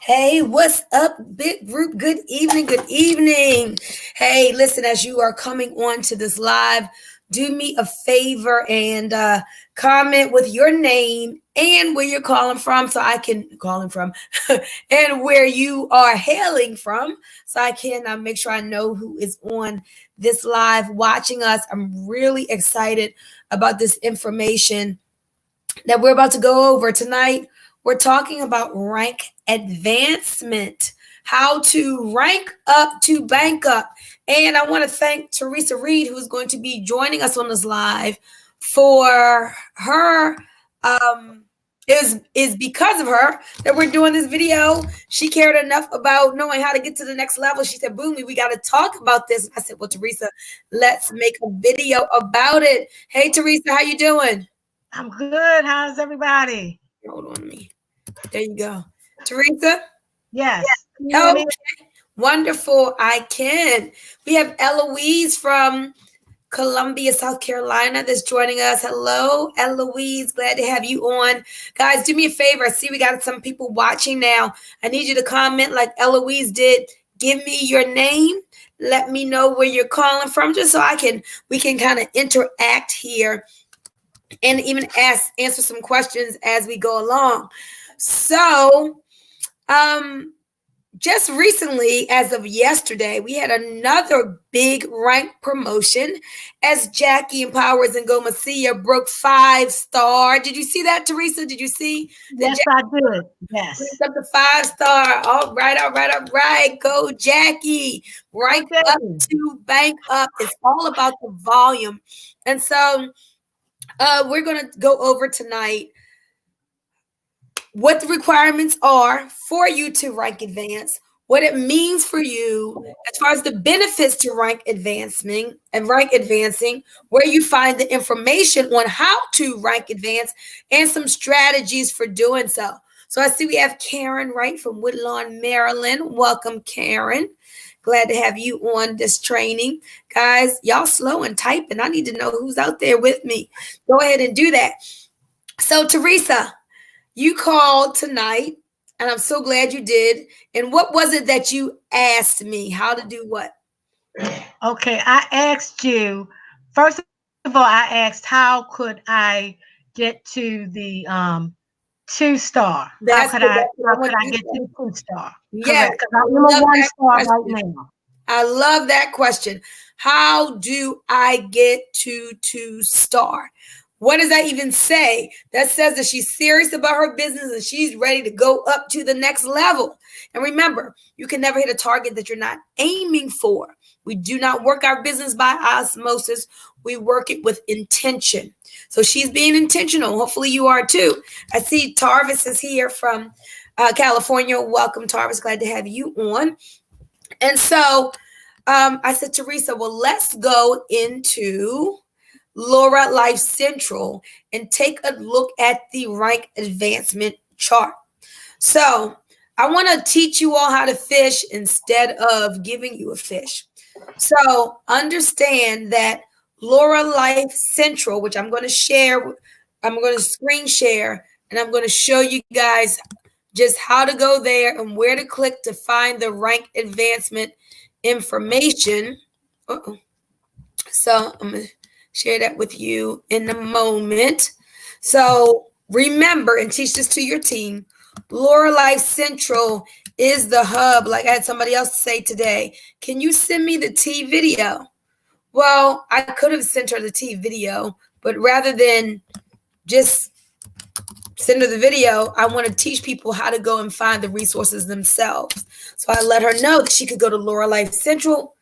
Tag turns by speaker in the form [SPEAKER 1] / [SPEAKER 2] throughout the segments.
[SPEAKER 1] Hey, what's up, big group? Good evening, good evening. Hey, listen, as you are coming on to this live, do me a favor and comment with your name and where you're calling from so I can calling from and where you are hailing from so I can make sure I know who is on this live watching us. I'm really excited about this information that we're about to go over tonight. We're talking about rank advancement, how to rank up to bank up. And I want to thank Teresa Reed, who's going to be joining us on this live for her. Is because of her that we're doing this video. She cared enough about knowing how to get to the next level. She said, Boomy, we got to talk about this. I said, well, Teresa, let's make a video about it. Hey, Teresa, how you doing?
[SPEAKER 2] I'm good. How's everybody?
[SPEAKER 1] Hold on me. There you go. Teresa?
[SPEAKER 2] Yes.
[SPEAKER 1] Okay. Wonderful. I can. We have Eloise from Columbia, South Carolina that's joining us. Hello, Eloise. Glad to have you on. Guys, do me a favor. I see we got some people watching now. I need you to comment like Eloise did. Give me your name. Let me know where you're calling from just so we can kind of interact here and even answer some questions as we go along. So, just recently, as of yesterday, we had another big rank promotion as Jackie Empowers and Gomacia broke 5-star. Did you see that, Teresa? Did you see?
[SPEAKER 2] Yes, I did. Yes.
[SPEAKER 1] Up to 5-star. All right. Go, Jackie. Rank up to bank up. It's all about the volume. And so we're going to go over tonight what the requirements are for you to rank advance, what it means for you as far as the benefits to rank advancing, where you find the information on how to rank advance, and some strategies for doing so. So I see we have Karen Wright from Woodlawn, Maryland. Welcome, Karen. Glad to have you on this training. Guys, y'all slow and typing. I need to know who's out there with me. Go ahead and do that. So, Teresa, you called tonight, and I'm so glad you did. And what was it that you asked me? How to do what?
[SPEAKER 2] Okay, I asked you, first of all, I asked how could I get to the 2-star? How could I get to the 2-star?
[SPEAKER 1] Yeah,
[SPEAKER 2] because I'm a 1-star right now.
[SPEAKER 1] I love that question. How do I get to 2-star? What does that even say? That says that she's serious about her business and she's ready to go up to the next level. And remember, you can never hit a target that you're not aiming for. We do not work our business by osmosis. We work it with intention. So she's being intentional. Hopefully you are too. I see Tarvis is here from California. Welcome, Tarvis. Glad to have you on. And so I said, Teresa, well, let's go into Lurralife Central and take a look at the rank advancement chart. So I want to teach you all how to fish instead of giving you a fish. So understand that Lurralife Central, which I'm going to share, I'm going to screen share, and I'm going to show you guys just how to go there and where to click to find the rank advancement information. So I'm going to share that with you in a moment. So remember and teach this to your team. Lurralife Central is the hub. Like I had somebody else say today, can you send me the T video? Well, I could have sent her the T video, but rather than just send her the video, I want to teach people how to go and find the resources themselves. So I let her know that she could go to Lurralife Central,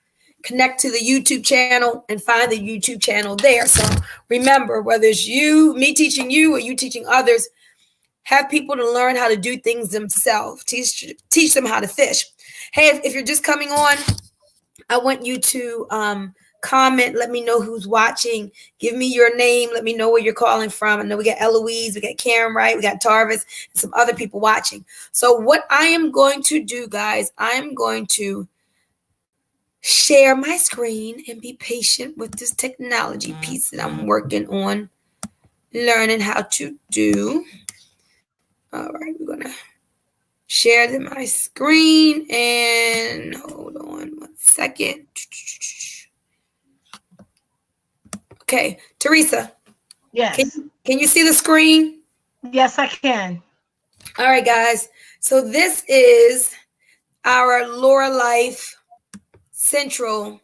[SPEAKER 1] connect to the YouTube channel, and find the YouTube channel there. So remember, whether it's me teaching you, or you teaching others, have people to learn how to do things themselves. Teach them how to fish. Hey, if you're just coming on, I want you to comment. Let me know who's watching. Give me your name. Let me know where you're calling from. I know we got Eloise, we got Karen Wright, we got Tarvis, and some other people watching. So what I am going to do, guys, I am going to share my screen and be patient with this technology piece that I'm working on learning how to do. All right, we're going to share my screen and hold on 1 second. Okay, Teresa,
[SPEAKER 2] Yes.
[SPEAKER 1] can you see the screen?
[SPEAKER 2] Yes, I can.
[SPEAKER 1] All right, guys. So this is our Lurralife Central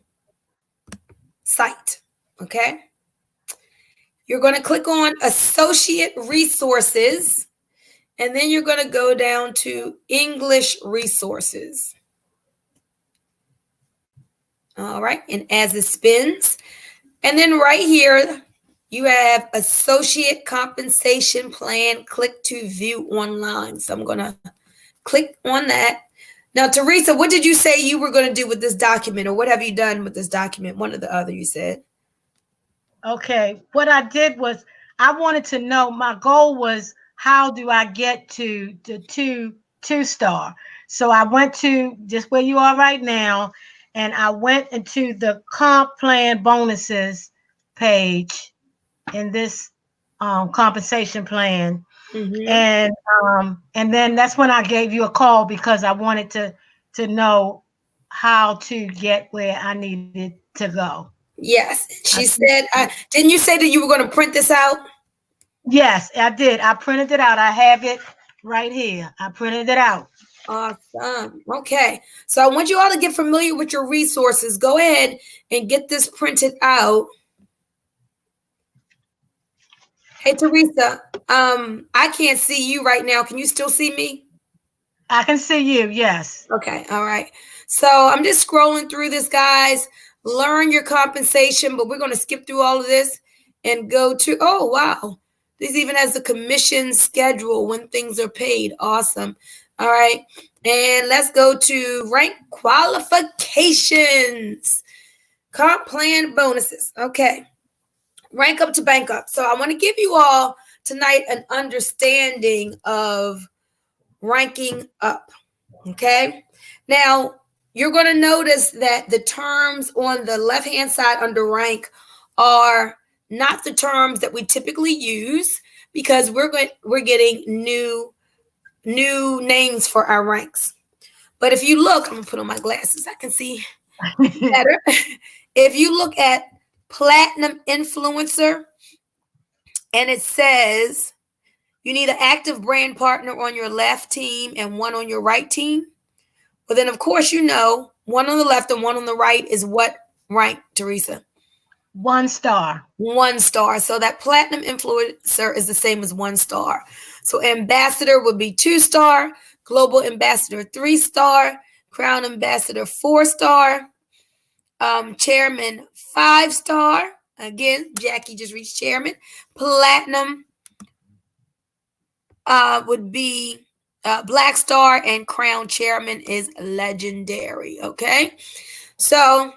[SPEAKER 1] site. Okay. You're going to click on Associate Resources, and then you're going to go down to English Resources. All right. And as it spins, and then right here, you have Associate Compensation Plan. Click to view online. So I'm going to click on that. Now, Teresa, what did you say you were going to do with this document, or what have you done with this document? One or the other, you said.
[SPEAKER 2] Okay. What I did was I wanted to know, my goal was how do I get to the two star? So I went to just where you are right now, and I went into the comp plan bonuses page in this compensation plan.
[SPEAKER 1] Mm-hmm.
[SPEAKER 2] And then that's when I gave you a call because I wanted to know how to get where I needed to go.
[SPEAKER 1] Yes,
[SPEAKER 2] I
[SPEAKER 1] she
[SPEAKER 2] think-
[SPEAKER 1] said. Didn't you say that you were going to print this out?
[SPEAKER 2] Yes, I did. I printed it out. I have it right here. I printed it out.
[SPEAKER 1] Awesome. Okay, so I want you all to get familiar with your resources. Go ahead and get this printed out. Hey, Teresa. I can't see you right now. Can you still see me?
[SPEAKER 2] I can see you. Yes.
[SPEAKER 1] Okay, all right. So I'm just scrolling through this, guys. Learn your compensation, but we're going to skip through all of this and go to, oh, wow. This even has a commission schedule when things are paid. Awesome. All right. And let's go to rank qualifications, comp plan bonuses. Okay. Rank up to bank up. So I want to give you all tonight an understanding of ranking up. Okay. Now, you're going to notice that the terms on the left-hand side under rank are not the terms that we typically use because we're getting new names for our ranks. But if you look, I'm going to put on my glasses. I can see better. If you look at platinum influencer and it says you need an active brand partner on your left team and one on your right team. But then, of course, you know, one on the left and one on the right is what rank, Teresa?
[SPEAKER 2] 1 star.
[SPEAKER 1] 1 star. So that platinum influencer is the same as 1 star. So ambassador would be 2 star, global ambassador 3 star, crown ambassador 4 star, chairman 5 star. Again, Jackie just reached chairman. Platinum would be Black Star, and crown chairman is legendary. Okay, so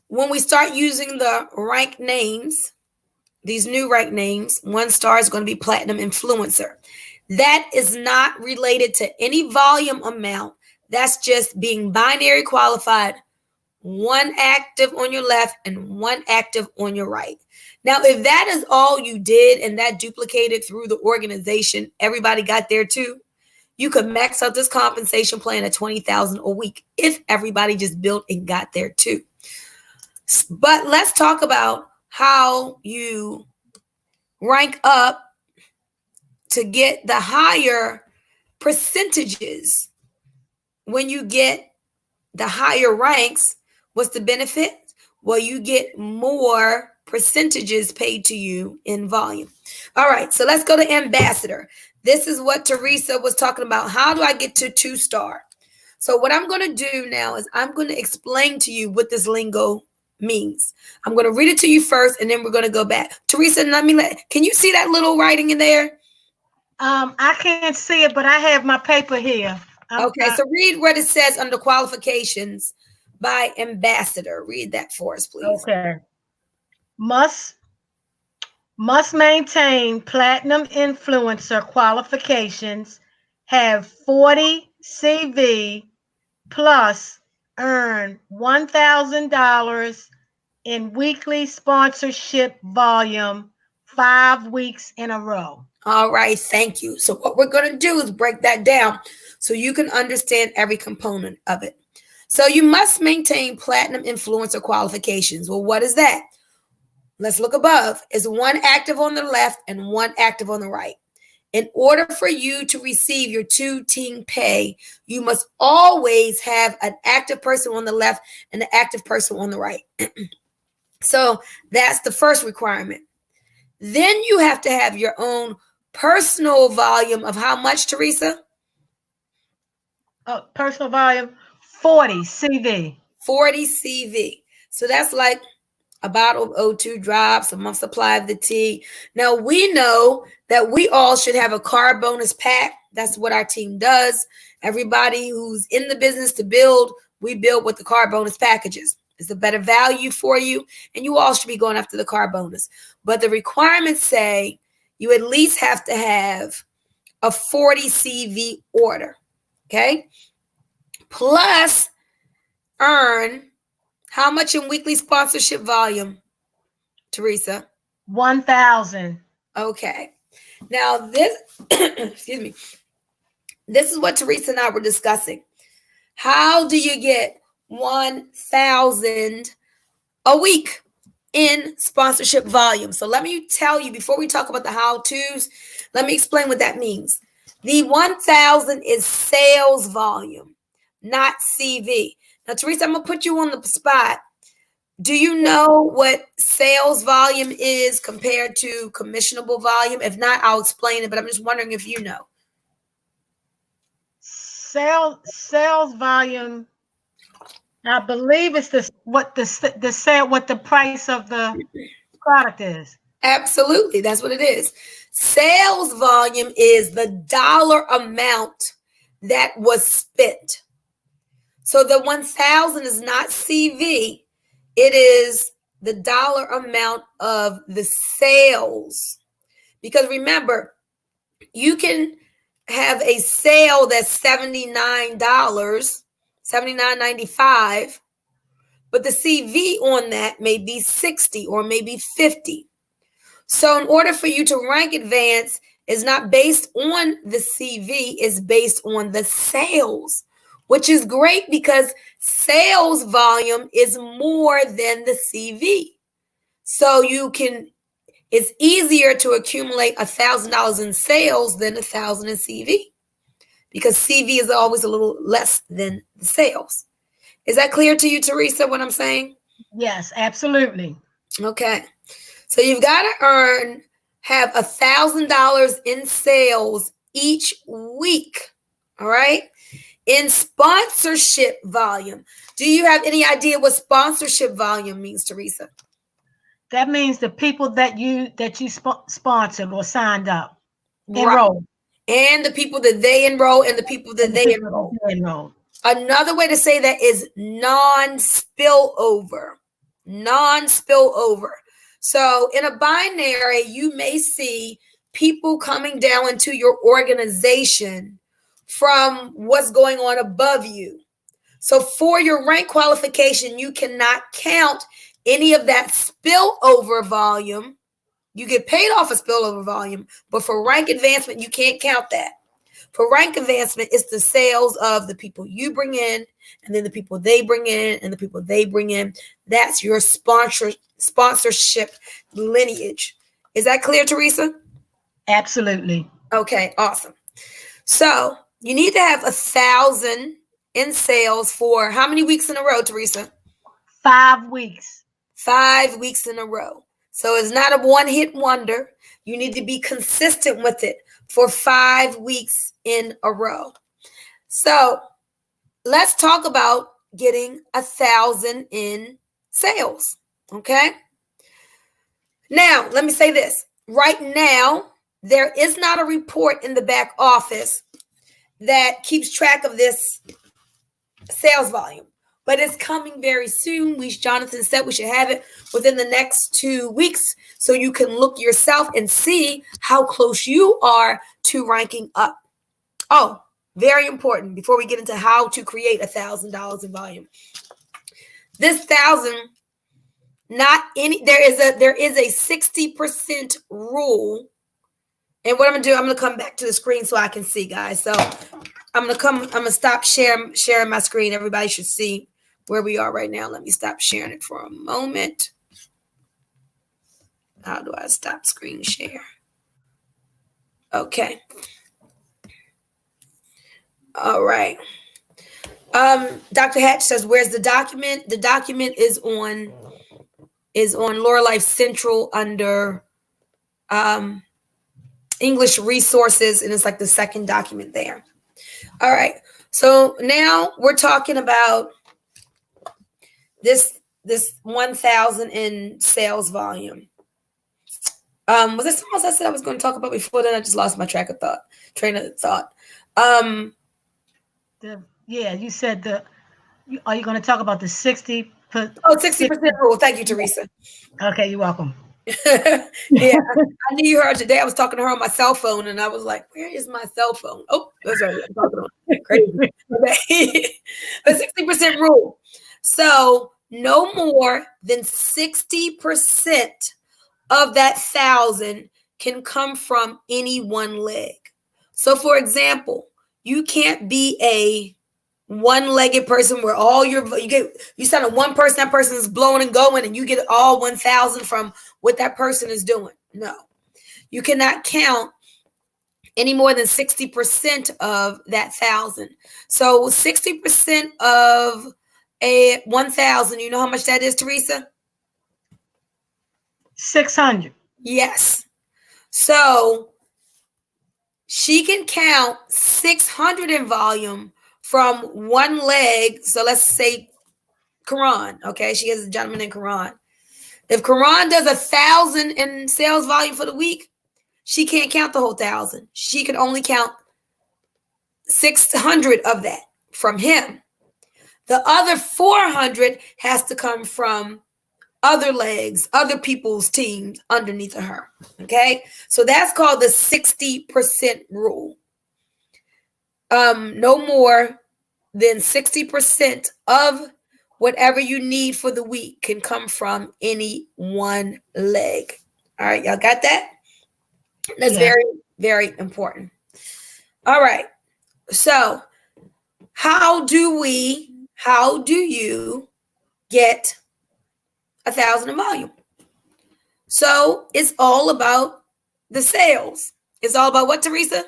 [SPEAKER 1] when we start using the rank names, these new rank names, 1 star is going to be platinum influencer. That is not related to any volume amount. That's just being binary qualified, one active on your left and one active on your right. Now, if that is all you did and that duplicated through the organization, everybody got there too, you could max out this compensation plan at $20,000 a week if everybody just built and got there too. But let's talk about how you rank up to get the higher percentages. When you get the higher ranks, what's the benefit? Well, you get more percentages paid to you in volume. All right, so let's go to ambassador. This is what Teresa was talking about. How do I get to 2 star? So what I'm going to do now is I'm going to explain to you what this lingo means. I'm going to read it to you first, and then we're going to go back. Teresa, can you see that little writing in there?
[SPEAKER 2] I can't see it, but I have my paper here.
[SPEAKER 1] Okay, so read what it says under qualifications by ambassador. Read that for us, please.
[SPEAKER 2] Okay. Must maintain platinum influencer qualifications, have 40 CV plus, earn $1,000 in weekly sponsorship volume 5 weeks in a row.
[SPEAKER 1] All right, thank you. So what we're going to do is break that down. so you can understand every component of it. So you must maintain platinum influencer qualifications. Well, what is that? Let's look above. Is one active on the left and one active on the right. In order for you to receive your 2-team pay, you must always have an active person on the left and an active person on the right. So that's the first requirement. Then you have to have your own personal volume of how much, Teresa?
[SPEAKER 2] Personal volume, 40 CV.
[SPEAKER 1] 40 CV. So that's like a bottle of O2 drops, a month supply of the tea. Now, we know that we all should have a carb bonus pack. That's what our team does. Everybody who's in the business to build, we build with the carb bonus packages. It's a better value for you, and you all should be going after the carb bonus. But the requirements say you at least have to have a 40 CV order, okay? Plus earn how much in weekly sponsorship volume, Teresa?
[SPEAKER 2] 1,000.
[SPEAKER 1] Okay. Now this, excuse me, this is what Teresa and I were discussing. How do you get 1,000 a week in sponsorship volume? So let me tell you, before we talk about the how-tos, let me explain what that means. The 1,000 is sales volume, not CV. Now, Teresa, I'm going to put you on the spot. Do you know what sales volume is compared to commissionable volume? If not, I'll explain it, but I'm just wondering if you know.
[SPEAKER 2] Sales volume, I believe it's what the price of the product is.
[SPEAKER 1] Absolutely, that's what it is. Sales volume is the dollar amount that was spent. So the 1,000 is not CV. It is the dollar amount of the sales. Because remember, you can have a sale that's $79, $79.95, but the CV on that may be 60 or maybe 50. So in order for you to rank advance, is not based on the CV, it's based on the sales, which is great because sales volume is more than the CV. So it's easier to accumulate $1,000 in sales than $1,000 in CV because CV is always a little less than the sales. Is that clear to you, Teresa, what I'm saying?
[SPEAKER 2] Yes, absolutely.
[SPEAKER 1] Okay. So you've got to have $1,000 in sales each week. All right. In sponsorship volume. Do you have any idea what sponsorship volume means, Teresa?
[SPEAKER 2] That means the people that you sponsored or signed up,
[SPEAKER 1] enrolled. And the people that they enroll and the people that they enroll. Another way to say that is non-spillover. Non-spillover. So in a binary, you may see people coming down into your organization from what's going on above you. So for your rank qualification, you cannot count any of that spillover volume. You get paid off of spillover volume, but for rank advancement, you can't count that. For rank advancement, it's the sales of the people you bring in, and then the people they bring in, and the people they bring in. That's your sponsorship lineage. Is that clear, Teresa?
[SPEAKER 2] Absolutely.
[SPEAKER 1] Okay, awesome. So you need to have 1,000 in sales for how many weeks in a row, Teresa?
[SPEAKER 2] 5 weeks.
[SPEAKER 1] 5 weeks in a row. So it's not a one-hit wonder. You need to be consistent with it for 5 weeks in a row. So let's talk about getting 1,000 in sales. Okay. Now, let me say this. Right now, there is not a report in the back office that keeps track of this sales volume, but it's coming very soon. Jonathan said we should have it within the next 2 weeks so you can look yourself and see how close you are to ranking up. Oh, very important before we get into how to create $1,000 in volume. This 1,000, there is a 60% rule. And what I'm going to do, I'm going to come back to the screen so I can see, guys. So I'm gonna stop sharing my screen. Everybody should see where we are right now. Let me stop sharing it for a moment. How do I stop screen share? Okay. All right. Dr. Hatch says, "Where's the document?" The document is on Lurralife Central under English resources, and it's like the second document there. All right. So now we're talking about this 1,000 in sales volume. Was there something else I said I was going to talk about before then? I just lost my train of thought.
[SPEAKER 2] Yeah, you said are you going to talk about the 60?
[SPEAKER 1] 60% rule. Thank you, Teresa.
[SPEAKER 2] Okay, you're welcome.
[SPEAKER 1] Yeah, I knew her today. I was talking to her on my cell phone, and I was like, "Where is my cell phone?" Oh, that's right. I'm talking on crazy. Okay. The 60% rule. So no more than 60% of that 1,000 can come from any one leg. So, for example, you can't be a one-legged person where all you send a one person, that person is blowing and going, and you get all 1,000 from what that person is doing. No, you cannot count any more than 60% of that 1,000. So 60% of a 1,000, you know how much that is, Teresa?
[SPEAKER 2] 600.
[SPEAKER 1] Yes. So she can count 600 in volume from one leg. So let's say Quran. Okay, she has a gentleman in Quran. If Quran does 1,000 in sales volume for the week, she can't count the whole 1,000. She can only count 600 of that from him. The other 400 has to come from other legs, other people's teams underneath of her. Okay, so that's called the 60% rule. No more than 60% of whatever you need for the week can come from any one leg. All right, y'all got that? That's very, very important. All right. So, how do you get 1,000 in volume? So, it's all about the sales. It's all about what, Teresa?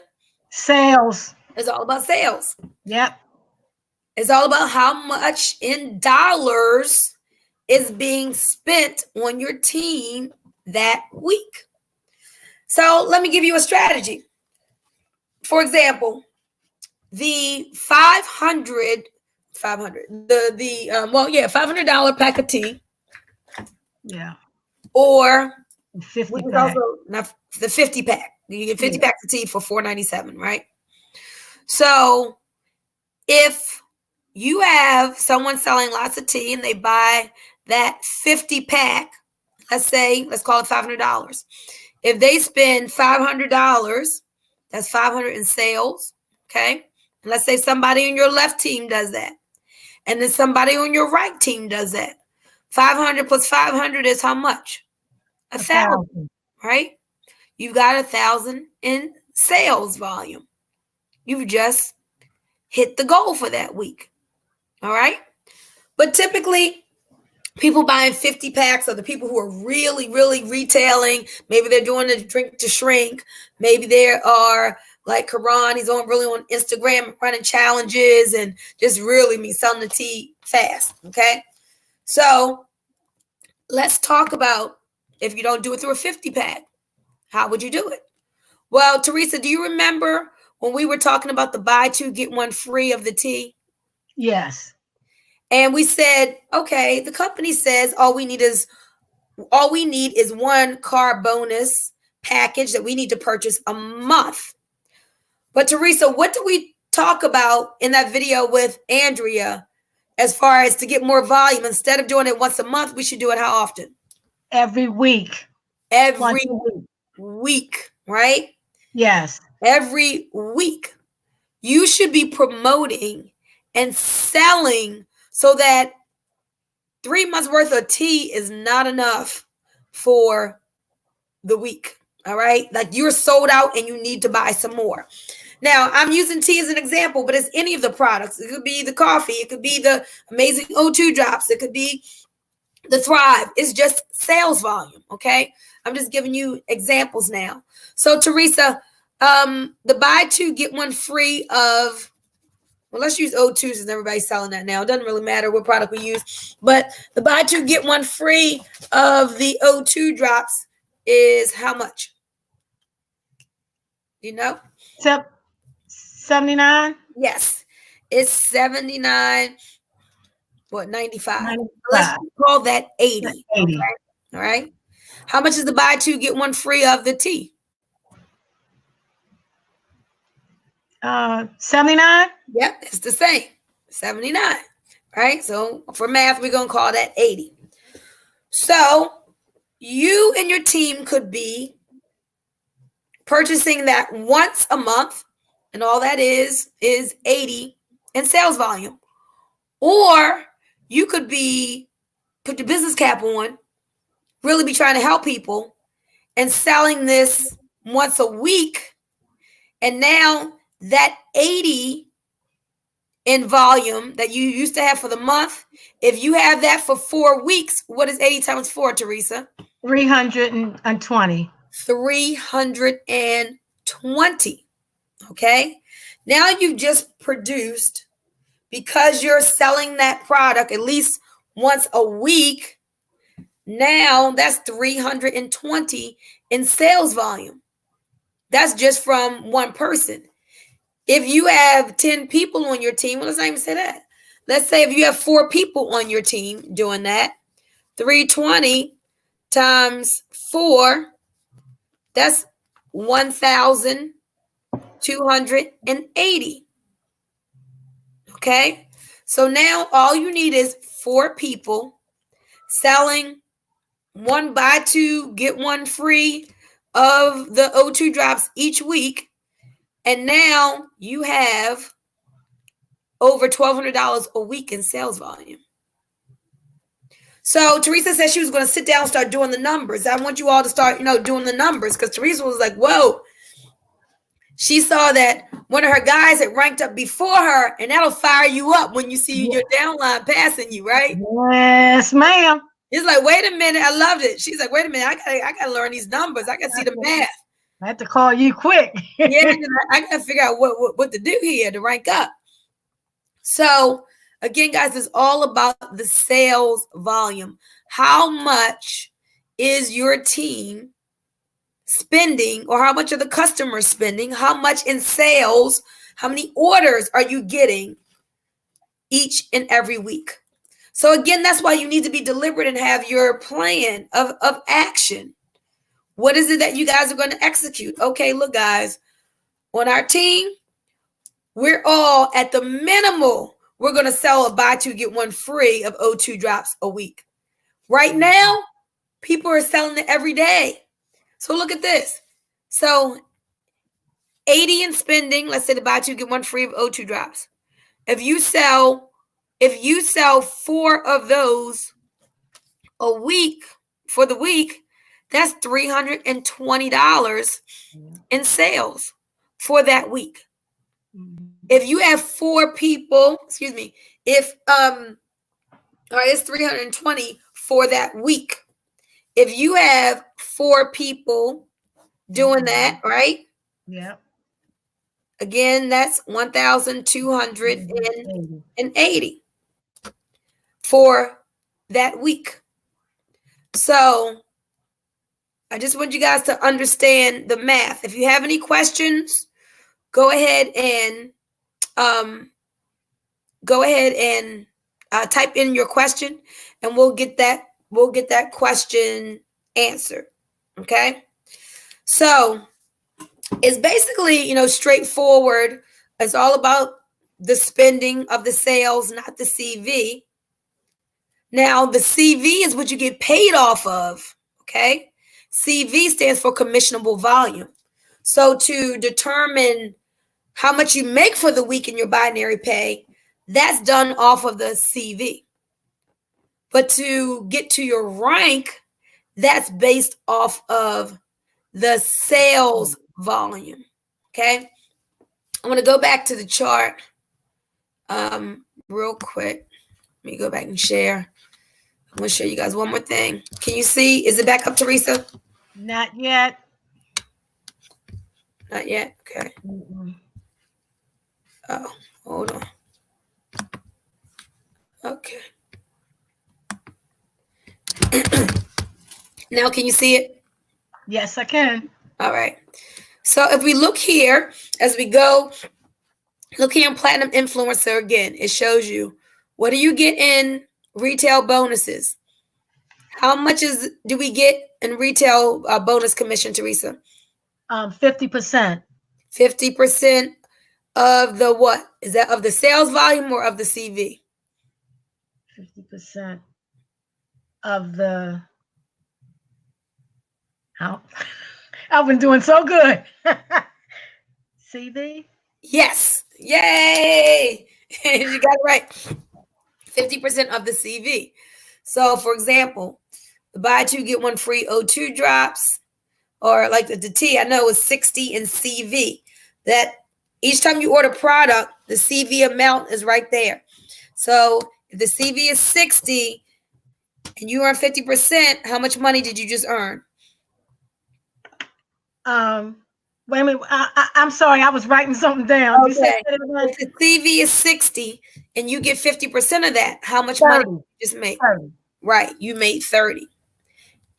[SPEAKER 2] Sales.
[SPEAKER 1] It's all about sales.
[SPEAKER 2] Yep.
[SPEAKER 1] It's all about how much in dollars is being spent on your team that week. So let me give you a strategy. For example, the $500 $500 pack of tea.
[SPEAKER 2] Yeah.
[SPEAKER 1] Or
[SPEAKER 2] 50 pack.
[SPEAKER 1] The 50 pack. You get 50 packs of tea for $4.97, right? So if you have someone selling lots of tea and they buy that 50 pack, let's call it $500. If they spend $500, that's 500 in sales. Okay. And let's say somebody on your left team does that. And then somebody on your right team does that. 500 plus 500 is how much? 1,000, right? You've got 1,000 in sales volume. You've just hit the goal for that week. All right. But typically, people buying 50 packs are the people who are really, really retailing. Maybe they're doing the drink to shrink. Maybe there are like Karan. He's really on Instagram running challenges and just really selling the tea fast. Okay. So let's talk about if you don't do it through a 50 pack, how would you do it? Well, Teresa, do you remember when we were talking about the buy two, get one free of the tea?
[SPEAKER 2] Yes.
[SPEAKER 1] And we said, okay, the company says all we need is one car bonus package that we need to purchase a month. But Teresa, what did we talk about in that video with Andrea as far as to get more volume? Instead of doing it once a month, we should do it how often?
[SPEAKER 2] Every week.
[SPEAKER 1] Every week, right?
[SPEAKER 2] Yes.
[SPEAKER 1] Every week. You should be promoting and selling so that 3 months worth of tea is not enough for the week. All right. Like you're sold out and you need to buy some more. Now, I'm using tea as an example, but it's any of the products. It could be the coffee. It could be the amazing O2 drops. It could be the Thrive. It's just sales volume, okay? I'm just giving you examples now. So, Teresa, the buy two, get one free of, well, let's use O2 since everybody's selling that now. It doesn't really matter what product we use, but the buy two, get one free of the O2 drops is how much? You know?
[SPEAKER 2] 79.
[SPEAKER 1] Yes, it's 79. What, 95?
[SPEAKER 2] 95.
[SPEAKER 1] Let's call that 80.
[SPEAKER 2] 80.
[SPEAKER 1] Okay. All right. How much is the buy two, get one free of the tea?
[SPEAKER 2] 79.
[SPEAKER 1] Yep, it's the same. 79. Right? So for math, we're going to call that 80. So you and your team could be purchasing that once a month, and all that is 80 in sales volume. Or you could be put your business cap on, really be trying to help people and selling this once a week. And now that 80 in volume that you used to have for the month, if you have that for 4 weeks, what is 80 times 4, Teresa?
[SPEAKER 2] 320.
[SPEAKER 1] 320. Okay. Now you've just produced, because you're selling that product at least once a week, now that's 320 in sales volume. That's just from one person. If you have 10 people on your team, well, let's not even say that. Let's say if you have 4 people on your team doing that, 320 times 4, that's 1,280. Okay? So now all you need is 4 people selling one buy two, get one free of the O2 drops each week. And now you have over $1,200 a week in sales volume. So Teresa said she was going to sit down and start doing the numbers. I want you all to start, doing the numbers, because Teresa was like, whoa. She saw that one of her guys had ranked up before her, and that'll fire you up when you see your downline passing you, right?
[SPEAKER 2] Yes, ma'am.
[SPEAKER 1] It's like, wait a minute, I loved it. She's like, wait a minute, I gotta learn these numbers. I gotta see the math.
[SPEAKER 2] I have to call you quick.
[SPEAKER 1] Yeah, I gotta figure out what to do here to rank up. So again, guys, it's all about the sales volume. How much is your team spending, or how much are the customers spending? How much in sales? How many orders are you getting each and every week? So again, that's why you need to be deliberate and have your plan of action. What is it that you guys are going to execute? Okay, look, guys, on our team, we're all at the minimal. We're going to sell a buy two, get one free of O2 drops a week. Right now, people are selling it every day. So look at this. So 80 in spending, let's say the buy two, get one free of O2 drops. If you sell 4 of those a week for the week, that's $320 in sales for that week. If you have 4 people, if all right, it's 320 for that week. If you have 4 people doing that, right?
[SPEAKER 2] Yeah.
[SPEAKER 1] Again, that's 1,280 for that week. So I just want you guys to understand the math. If you have any questions, go ahead and type in your question, and we'll get that question answered. Okay. So it's basically, straightforward. It's all about the spending of the sales, not the CV. Now, the CV is what you get paid off of. Okay. CV stands for commissionable volume. So to determine how much you make for the week in your binary pay, that's done off of the CV. But to get to your rank, that's based off of the sales volume. Okay. I'm going to go back to the chart real quick. Let me go back and share. I'm going to show you guys one more thing. Can you see? Is it back up, Teresa?
[SPEAKER 2] Not yet.
[SPEAKER 1] Not yet. Okay. Oh, hold on. Okay. Now, can you see it?
[SPEAKER 2] Yes, I can.
[SPEAKER 1] All right. So if we look here, as we go, look here in Platinum Influencer again, it shows you what do you get in retail bonuses? How much do we get in retail bonus commission, Teresa?
[SPEAKER 2] 50%.
[SPEAKER 1] 50% of the what? Is that of the sales volume or of the CV?
[SPEAKER 2] 50% of the. How? I've been doing so good. CV?
[SPEAKER 1] Yes. Yay! You got it right. 50% of the CV. So, for example, the buy two, get one free O2 drops, or like the tea, I know is 60 in CV. That each time you order product, the CV amount is right there. So, if the CV is 60 and you earn 50%, how much money did you just earn?
[SPEAKER 2] Wait a minute. I'm sorry. I was writing something down.
[SPEAKER 1] Okay.
[SPEAKER 2] You said
[SPEAKER 1] if the CV is 60 and you get 50% of that, how much money did you just make?
[SPEAKER 2] 30.
[SPEAKER 1] Right. You made 30.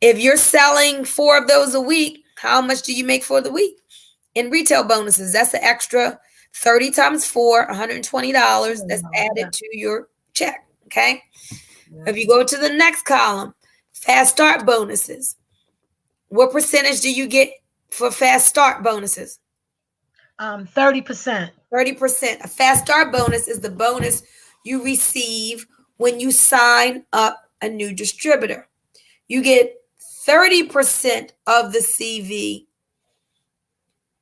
[SPEAKER 1] If you're selling 4 of those a week, how much do you make for the week? In retail bonuses, that's the extra 30 times 4, $120 that's added to your check. Okay. If you go to the next column, fast start bonuses. What percentage do you get for fast start bonuses?
[SPEAKER 2] 30%.
[SPEAKER 1] 30%. A fast start bonus is the bonus you receive when you sign up a new distributor. You get 30% of the CV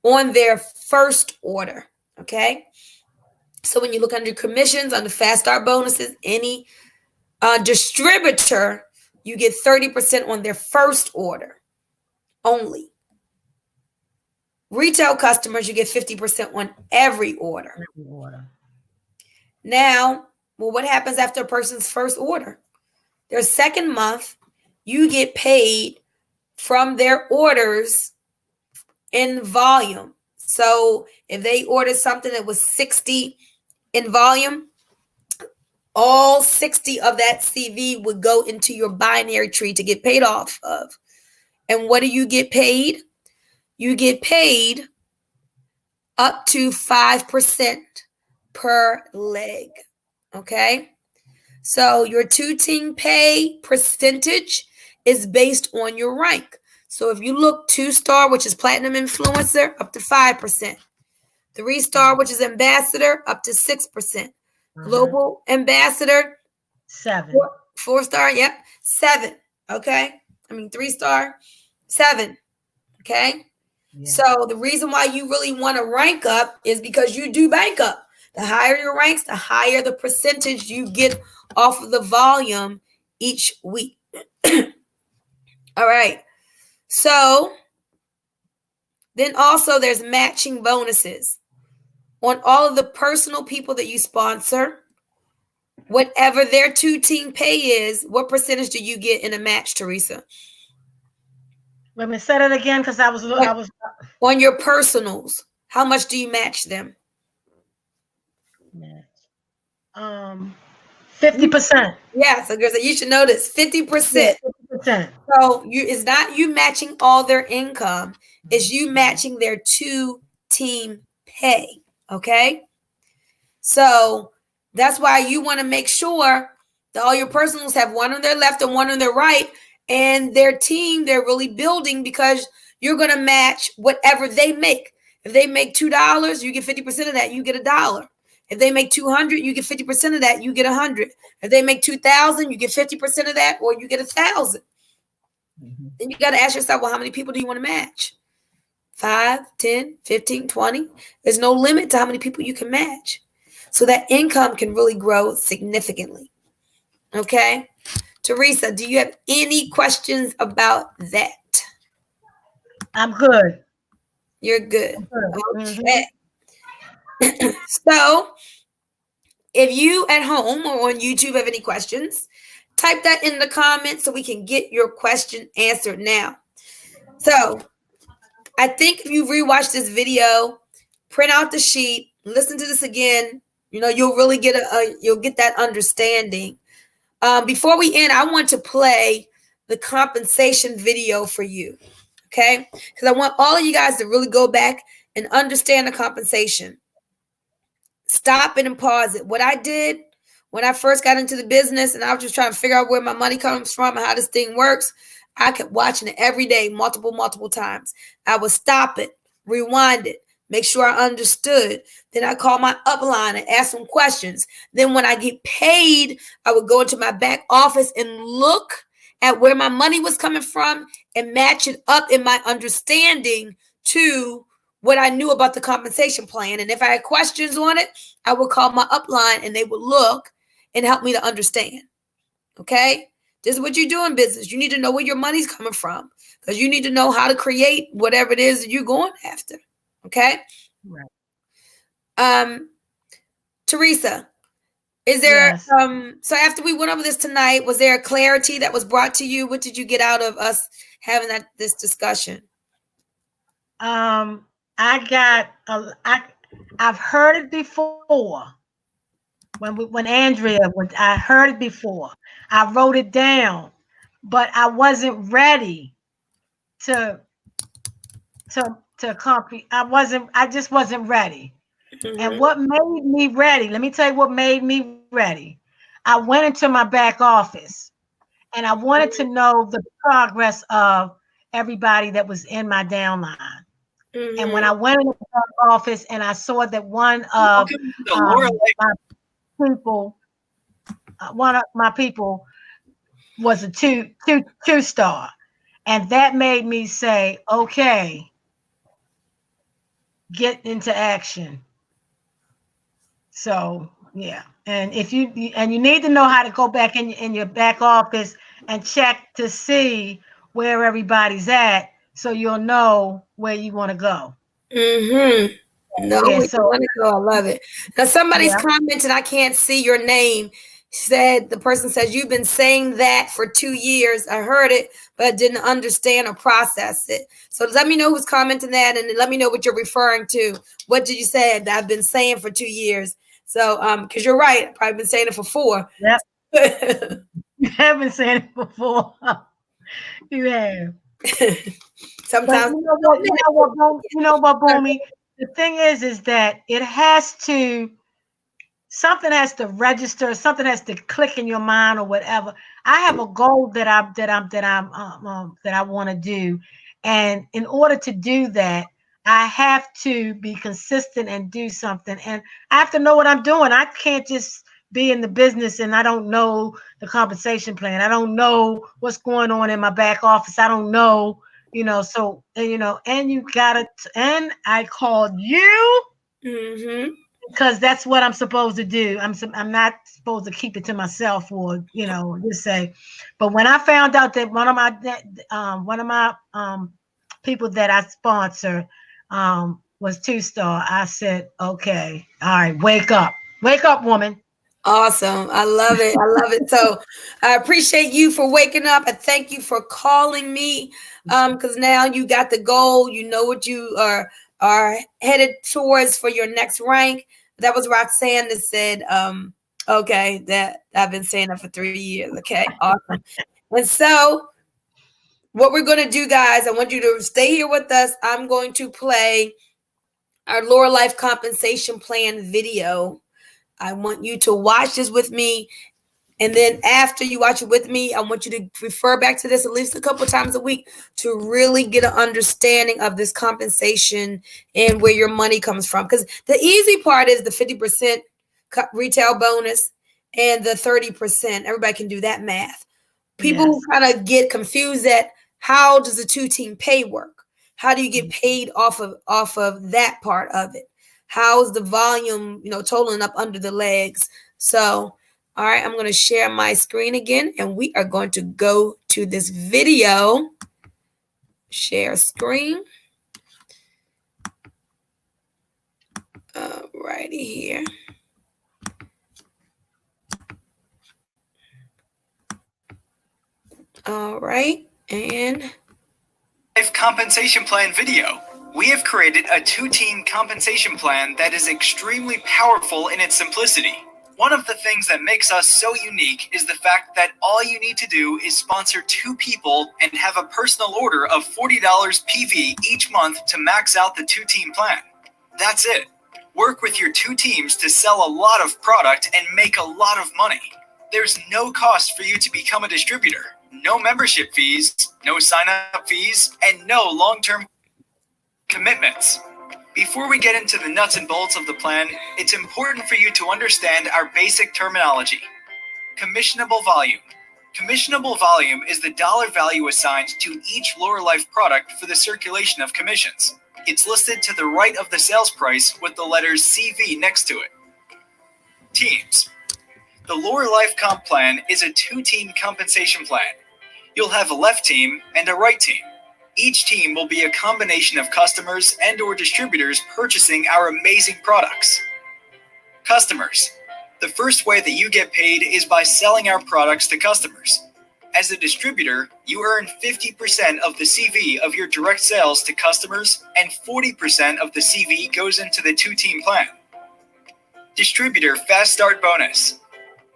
[SPEAKER 1] on their first order. Okay. So when you look under commissions, under fast start bonuses, any distributor, you get 30% on their first order only. Retail customers, you get 50% on every order. Now, well, what happens after a person's first order? Their second month, you get paid from their orders in volume. So if they ordered something that was 60 in volume, all 60 of that CV would go into your binary tree to get paid off of. And what do you get paid? You get paid up to 5% per leg. Okay? So your two-team pay percentage is based on your rank. So if you look 2-star, which is Platinum Influencer, up to 5%. 3-star, which is Ambassador, up to 6%. Global Ambassador,
[SPEAKER 2] 7.
[SPEAKER 1] 4-star, yep, 7. Okay? 3-star, 7. Okay? Yeah. So the reason why you really want to rank up is because you do bank up. The higher your ranks, the higher the percentage you get off of the volume each week. All right. So then also there's matching bonuses. On all of the personal people that you sponsor, whatever their two-team pay is, what percentage do you get in a match, Teresa?
[SPEAKER 2] Let me say that again because I was
[SPEAKER 1] on your personals. How much do you match them?
[SPEAKER 2] 50%.
[SPEAKER 1] Yeah, so girls, you should know this. 50%. 50%. So it's not you matching all their income, it's you matching their two-team pay. Okay. So that's why you want to make sure that all your personals have one on their left and one on their right, and their team, they're really building because you're going to match whatever they make. If they make $2, you get 50% of that, you get $1. If they make 200, you get 50% of that, you get 100. If they make 2,000, you get 50% of that, or you get 1,000. Then you got to ask yourself, well, how many people do you want to match? 5, 10, 15, 20. There's no limit to how many people you can match. So that income can really grow significantly. Okay. Teresa, do you have any questions about that?
[SPEAKER 2] I'm good.
[SPEAKER 1] You're good. Okay. So if you at home or on YouTube have any questions, type that in the comments so we can get your question answered now. So I think if you rewatch this video, print out the sheet, listen to this again, you'll really get you'll get that understanding. Before we end, I want to play the compensation video for you, okay? Because I want all of you guys to really go back and understand the compensation. Stop it and pause it. What I did when I first got into the business and I was just trying to figure out where my money comes from and how this thing works, I kept watching it every day, multiple times. I would stop it, rewind it, make sure I understood. Then I call my upline and ask some questions. Then when I get paid, I would go into my back office and look at where my money was coming from and match it up in my understanding to what I knew about the compensation plan. And if I had questions on it, I would call my upline and they would look and help me to understand. Okay? This is what you do in business. You need to know where your money's coming from because you need to know how to create whatever it is that you're going after. Okay?
[SPEAKER 2] Right.
[SPEAKER 1] Teresa, is there
[SPEAKER 2] Yes.
[SPEAKER 1] So after we went over this tonight, was there a clarity that was brought to you? What did you get out of us having this discussion?
[SPEAKER 2] I've heard it before. When Andrea I heard it before. I wrote it down, but I wasn't ready to I just wasn't ready. And what made me ready, let me tell you what made me ready. I went into my back office and I wanted to know the progress of everybody that was in my downline. And when I went into the back office and I saw that my people, one of my people was a two star, and that made me say, okay, get into action. So yeah, and you need to know how to go back in your back office and check to see where everybody's at, so you'll know where you want to go.
[SPEAKER 1] No,
[SPEAKER 2] Yeah.
[SPEAKER 1] we
[SPEAKER 2] So
[SPEAKER 1] want to go. I love it. Now somebody's
[SPEAKER 2] yeah,
[SPEAKER 1] commented, I can't see your name. The person says you've been saying that for 2 years. I heard it, but didn't understand or process it. So let me know who's commenting that, and let me know what you're referring to. What did you say that I've been saying for 2 years? So because you're right, I've probably been saying it for 4.
[SPEAKER 2] yep. You haven't said it before. You have. But
[SPEAKER 1] Sometimes
[SPEAKER 2] you know what, Boomy? The thing is that something has to register, something has to click in your mind or whatever. I have a goal that I want to do, and in order to do that, I have to be consistent and do something, and I have to know what I'm doing. I can't just be in the business and I don't know the compensation plan. I don't know what's going on in my back office. I don't know, So and you got it. And I called you because that's what I'm supposed to do. I'm not supposed to keep it to myself or just say. But when I found out that one of my people that I sponsor was 2 star, I said, okay, all right, wake up, woman.
[SPEAKER 1] Awesome. I love it. I love it. So I appreciate you for waking up. I thank you for calling me. Because now you got the goal. You know what you are headed towards for your next rank. That was Roxanne that said, okay, that I've been saying that for 3 years. Okay, awesome. And so what we're gonna do, guys, I want you to stay here with us. I'm going to play our Lurralife compensation plan video. I want you to watch this with me. And then after you watch it with me, I want you to refer back to this at least a couple times a week to really get an understanding of this compensation and where your money comes from. Because the easy part is the 50% retail bonus and the 30%. Everybody can do that math. People kind of get confused at how does the 2-team pay work? How do you get paid off of that part of it? How's the volume, totaling up under the legs? So, all right, I'm going to share my screen again, and we are going to go to this video. Share screen. righty here. All right, and
[SPEAKER 3] Life compensation plan video. We have created a 2-team compensation plan that is extremely powerful in its simplicity. One of the things that makes us so unique is the fact that all you need to do is sponsor 2 people and have a personal order of $40 PV each month to max out the 2-team plan. That's it. Work with your 2 teams to sell a lot of product and make a lot of money. There's no cost for you to become a distributor. No membership fees, no sign-up fees, and no long-term commitments. Before we get into the nuts and bolts of the plan, it's important for you to understand our basic terminology. Commissionable volume. Commissionable volume is the dollar value assigned to each Lurralife product for the circulation of commissions. It's listed to the right of the sales price with the letters CV next to it. Teams. The Lurralife comp plan is a 2-team compensation plan. You'll have a left team and a right team. Each team will be a combination of customers and/or distributors purchasing our amazing products. Customers. The first way that you get paid is by selling our products to customers. As a distributor, you earn 50% of the CV of your direct sales to customers, and 40% of the CV goes into the 2-team plan. Distributor Fast Start Bonus.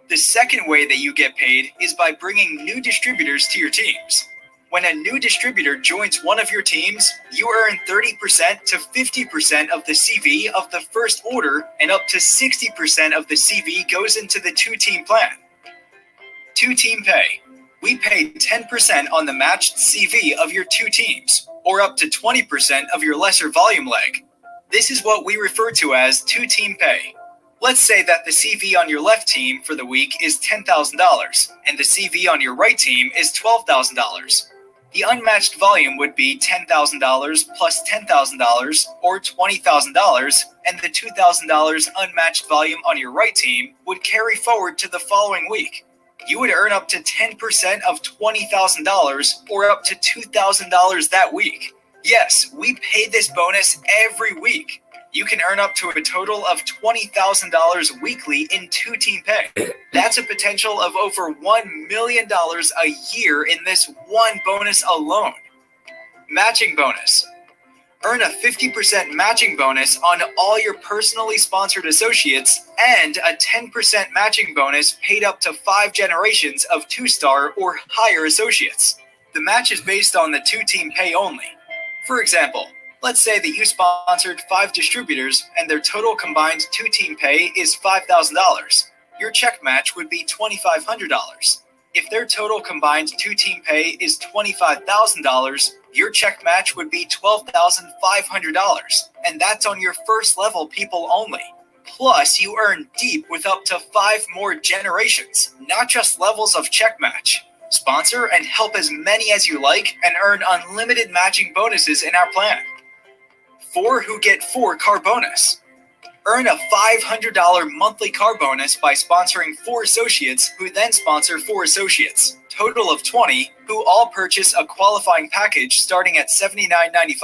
[SPEAKER 3] The second way that you get paid is by bringing new distributors to your teams. When a new distributor joins one of your teams, you earn 30% to 50% of the CV of the first order, and up to 60% of the CV goes into the 2-team plan. 2-team pay. We pay 10% on the matched CV of your 2 teams, or up to 20% of your lesser volume leg. This is what we refer to as 2-team pay. Let's say that the CV on your left team for the week is $10,000, and the CV on your right team is $12,000. The unmatched volume would be $10,000 plus $10,000, or $20,000, and the $2,000 unmatched volume on your right team would carry forward to the following week. You would earn up to 10% of $20,000, or up to $2,000 that week. Yes, we pay this bonus every week. You can earn up to a total of $20,000 weekly in 2-team pay. That's a potential of over $1 million a year in this one bonus alone. Matching bonus. Earn a 50% matching bonus on all your personally sponsored associates, and a 10% matching bonus paid up to 5 generations of 2-star or higher associates. The match is based on the 2-team pay only. For example, let's say that you sponsored 5 distributors and their total combined 2-team pay is $5,000. Your check match would be $2,500. If their total combined 2-team pay is $25,000, your check match would be $12,500, and that's on your first level people only. Plus, you earn deep with up to 5 more generations, not just levels of check match. Sponsor and help as many as you like and earn unlimited matching bonuses in our plan. 4 who get 4 car bonus. Earn a $500 monthly car bonus by sponsoring 4 associates who then sponsor 4 associates, total of 20, who all purchase a qualifying package starting at $79.95.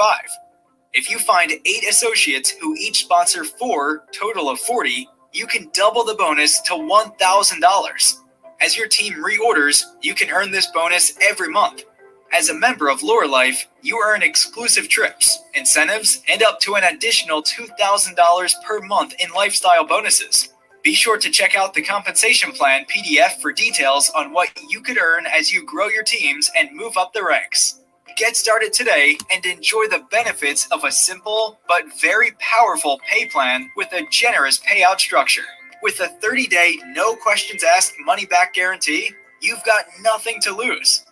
[SPEAKER 3] If you find 8 associates who each sponsor 4, total of 40, you can double the bonus to $1,000. As your team reorders, you can earn this bonus every month. As a member of Lurralife, you earn exclusive trips, incentives, and up to an additional $2,000 per month in lifestyle bonuses. Be sure to check out the compensation plan PDF for details on what you could earn as you grow your teams and move up the ranks. Get started today and enjoy the benefits of a simple but very powerful pay plan with a generous payout structure. With a 30-day, no questions asked money-back guarantee, you've got nothing to lose.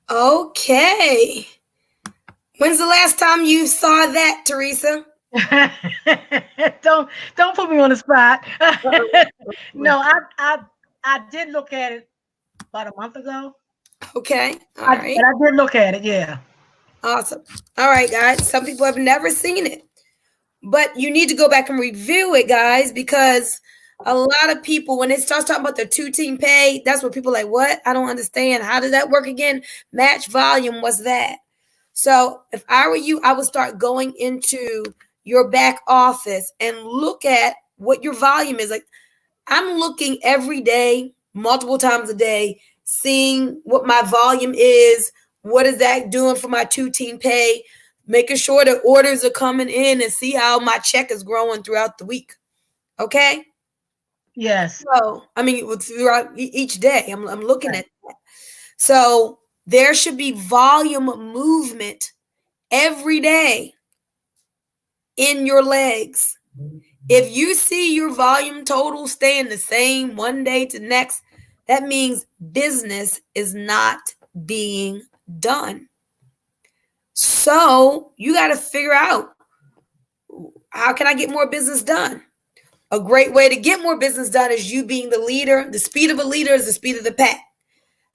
[SPEAKER 1] okay. When's the last time you saw that, Teresa?
[SPEAKER 2] don't put me on the spot. No, I did look at it about a month ago.
[SPEAKER 1] Okay. All right.
[SPEAKER 2] But I did look at it, yeah.
[SPEAKER 1] Awesome. All right, guys. Some people have never seen it, but you need to go back and review it, guys, because A lot of people, when it starts talking about the two-team pay, that's what people are like, what? I don't understand. How does that work again? Match volume, what's that? So if I were you, I would start going into your back office and look at what your volume is. Like, I'm looking every day, multiple times a day, seeing what my volume is. What is that doing for my two-team pay? Making sure the orders are coming in and see how my check is growing throughout the week. Okay?
[SPEAKER 2] Yes.
[SPEAKER 1] So, I mean, throughout each day, I'm looking at that. So, there should be volume movement every day in your legs. If you see your volume total staying the same one day to next, that means business is not being done. So, you got to figure out, how can I get more business done? A great way to get more business done is you being the leader. The speed of a leader is the speed of the pack.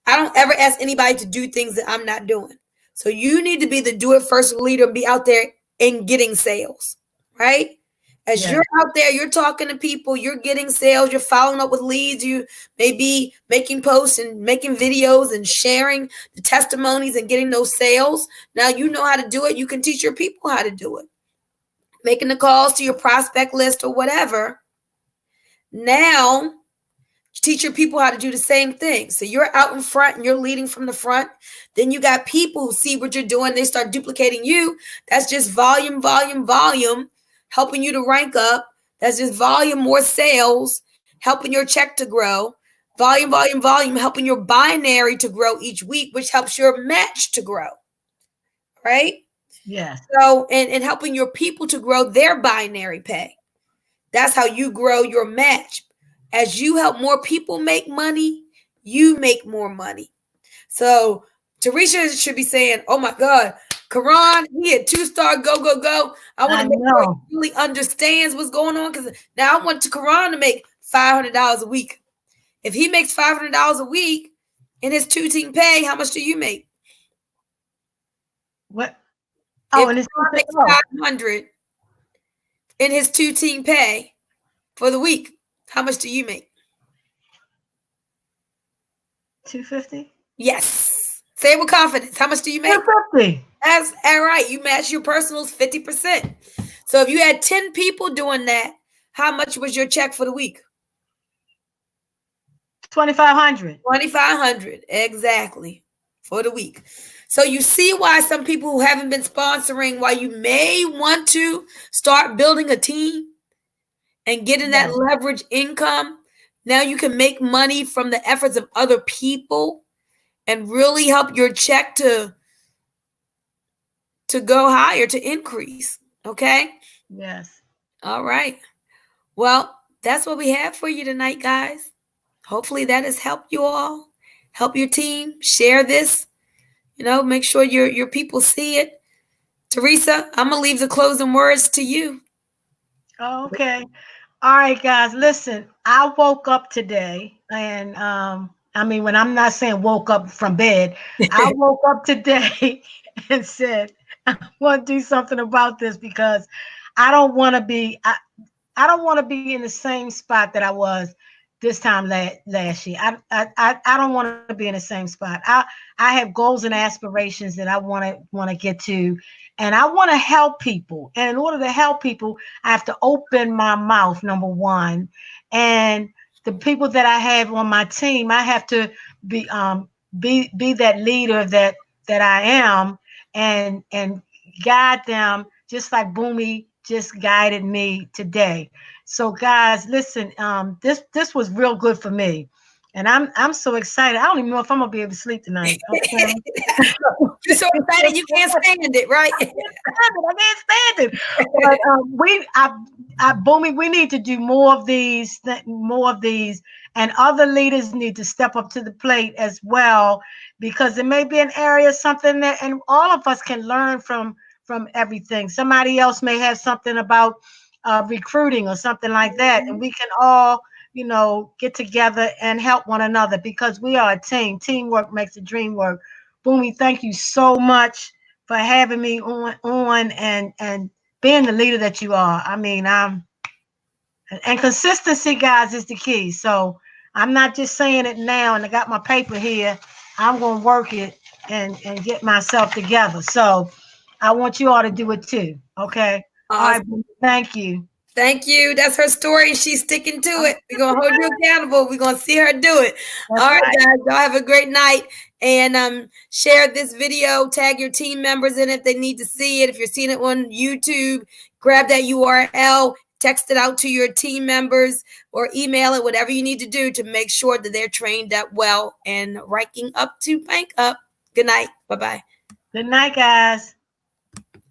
[SPEAKER 1] I don't ever ask anybody to do things that I'm not doing. So you need to be the do it first leader and be out there and getting sales, right? As
[SPEAKER 2] Yes.
[SPEAKER 1] you're out there, you're talking to people, you're getting sales, you're following up with leads, you may be making posts and making videos and sharing the testimonies and getting those sales. Now you know how to do it. You can teach your people how to do it. Making the calls to your prospect list or whatever. Now teach your people how to do the same thing. So you're out in front and you're leading from the front. Then you got people who see what you're doing. They start duplicating you. That's just volume, volume, volume, helping you to rank up. That's just volume, more sales, helping your check to grow. Volume, volume, volume, helping your binary to grow each week, which helps your match to grow. Right?
[SPEAKER 2] Yes.
[SPEAKER 1] So, and helping your people to grow their binary pay. That's how you grow your match. As you help more people make money, you make more money. So Teresa should be saying, oh my God, Karan, he had 2-star, go, go, go. I want to make sure he really understands what's going on, because now I want Karan to make $500 a week. If he makes $500 a week in his two-team pay, how much do you make?
[SPEAKER 2] What? Oh, and
[SPEAKER 1] If
[SPEAKER 2] it's
[SPEAKER 1] Karan makes 500 in his two-team pay for the week, how much do you make?
[SPEAKER 2] 250.
[SPEAKER 1] Yes. Say it with confidence. How much do you make?
[SPEAKER 2] 250.
[SPEAKER 1] That's all right. You match your personals 50%. So if you had 10 people doing that, how much was your check for the week?
[SPEAKER 2] 2,500.
[SPEAKER 1] 2,500. Exactly. For the week. So you see why some people who haven't been sponsoring, why you may want to start building a team and getting that leverage income. Now you can make money from the efforts of other people and really help your check to go higher, to increase. Okay?
[SPEAKER 2] Yes.
[SPEAKER 1] All right. Well, that's what we have for you tonight, guys. Hopefully that has helped you all. Help your team. Share this. Make sure your people see it. Teresa, I'm gonna leave the closing words to you.
[SPEAKER 2] Okay. All right, guys. Listen, I woke up today, and I mean, when I'm not saying woke up from bed, I woke up today and said, I want to do something about this, because I don't want to be. I don't want to be in the same spot that I was this time last year. I don't want to be in the same spot. I have goals and aspirations that I want to get to, and I want to help people. And in order to help people, I have to open my mouth, number one. And the people that I have on my team, I have to be be that leader that I am, and guide them just like Boomy just guided me today. So guys, listen, this was real good for me. And I'm so excited. I don't even know if I'm gonna be able to sleep tonight. Okay.
[SPEAKER 1] You're so excited you can't stand it, right?
[SPEAKER 2] I can't stand it. But Boomy, we need to do more of these, and other leaders need to step up to the plate as well, because it may be an area, something that, and all of us can learn from everything. Somebody else may have something about recruiting or something like that, and we can all, get together and help one another, because we are a team. Teamwork makes the dream work. Boomy, thank you so much for having me on and being the leader that you are. I mean, And consistency, guys, is the key. So I'm not just saying it now and I got my paper here. I'm going to work it and get myself together. So I want you all to do it too. Okay. All right.
[SPEAKER 1] Awesome.
[SPEAKER 2] Thank you.
[SPEAKER 1] Thank you. That's her story. She's sticking to it. We're going to hold you accountable. We're going to see her do it.
[SPEAKER 2] That's
[SPEAKER 1] All right,
[SPEAKER 2] right.
[SPEAKER 1] guys. Y'all have a great night. And share this video. Tag your team members in it. They need to see it. If you're seeing it on YouTube, grab that URL, text it out to your team members or email it, whatever you need to do to make sure that they're trained up well and ranking up to bank up. Good night. Bye-bye.
[SPEAKER 2] Good night, guys.